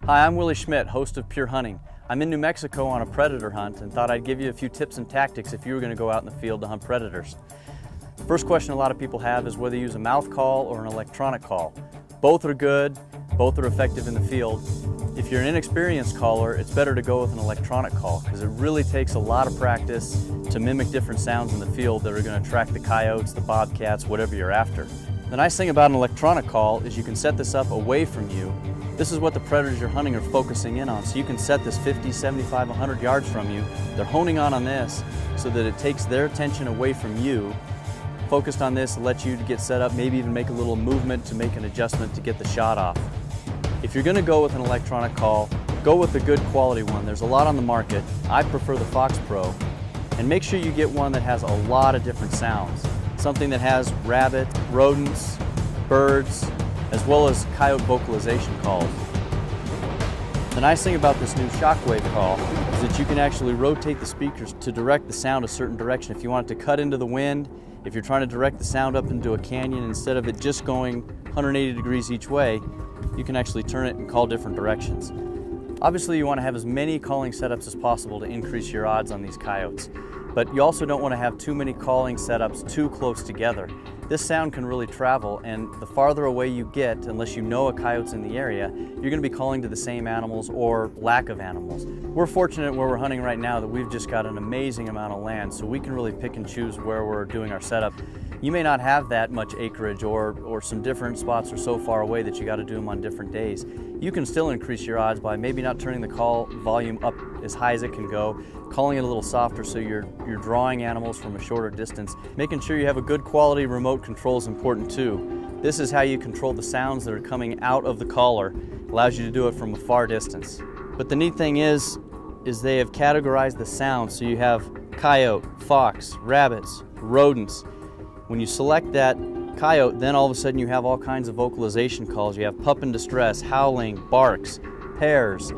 Hi, I'm Willi Schmidt, host of Pure Hunting. I'm in New Mexico on a predator hunt and thought I'd give you a few tips and tactics if you were going to go out in the field to hunt predators. First question a lot of people have is whether you use a mouth call or an electronic call. Both are good, both are effective in the field. If you're an inexperienced caller, it's better to go with an electronic call because it really takes a lot of practice to mimic different sounds in the field that are going to attract the coyotes, the bobcats, whatever you're after. The nice thing about an electronic call is you can set this up away from you. This is what the predators you're hunting are focusing in on. So you can set this 50, 75, 100 yards from you. They're honing on this so that it takes their attention away from you, focused on this, lets you get set up, maybe even make a little movement to make an adjustment to get the shot off. If you're going to go with an electronic call, go with a good quality one. There's a lot on the market. I prefer the Foxpro. And make sure you get one that has a lot of different sounds. Something that has rabbit, rodents, birds, as well as coyote vocalization calls. The nice thing about this new shockwave call is that you can actually rotate the speakers to direct the sound a certain direction. If you want it to cut into the wind, if you're trying to direct the sound up into a canyon, instead of it just going 180 degrees each way, you can actually turn it and call different directions. Obviously, you want to have as many calling setups as possible to increase your odds on these coyotes, but you also don't want to have too many calling setups too close together. This sound can really travel, and the farther away you get, unless you know a coyote's in the area, you're going to be calling to the same animals or lack of animals. We're fortunate where we're hunting right now that we've just got an amazing amount of land, so we can really pick and choose where we're doing our setup. You may not have that much acreage or some different spots are so far away that you got to do them on different days. You can still increase your odds by maybe not turning the call volume up as high as it can go, calling it a little softer so you're drawing animals from a shorter distance. Making sure you have a good quality remote control is important too. This is how you control the sounds that are coming out of the caller. It allows you to do it from a far distance. But the neat thing is they have categorized the sounds, so you have coyote, fox, rabbits, rodents. When you select that coyote, then all of a sudden you have all kinds of vocalization calls. You have pup in distress, howling, barks, pairs,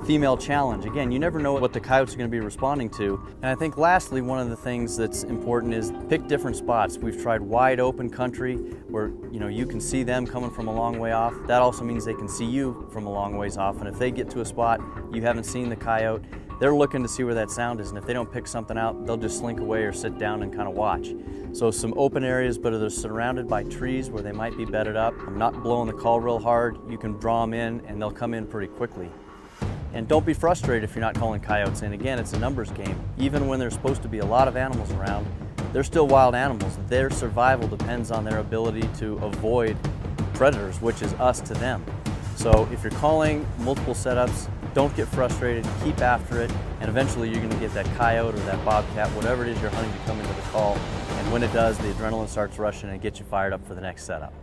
female challenge. Again, you never know what the coyotes are going to be responding to. And I think lastly, one of the things that's important is pick different spots. We've tried wide open country where you can see them coming from a long way off. That also means they can see you from a long ways off. And if they get to a spot you haven't seen the coyote, they're looking to see where that sound is, and if they don't pick something out, they'll just slink away or sit down and kind of watch. So some open areas, but they're surrounded by trees where they might be bedded up. I'm not blowing the call real hard. You can draw them in, and they'll come in pretty quickly. And don't be frustrated if you're not calling coyotes in. Again, it's a numbers game. Even when there's supposed to be a lot of animals around, they're still wild animals. Their survival depends on their ability to avoid predators, which is us to them. So if you're calling multiple setups, don't get frustrated, keep after it, and eventually you're going to get that coyote or that bobcat, whatever it is you're hunting, to come into the call. And when it does, the adrenaline starts rushing and it gets you fired up for the next setup.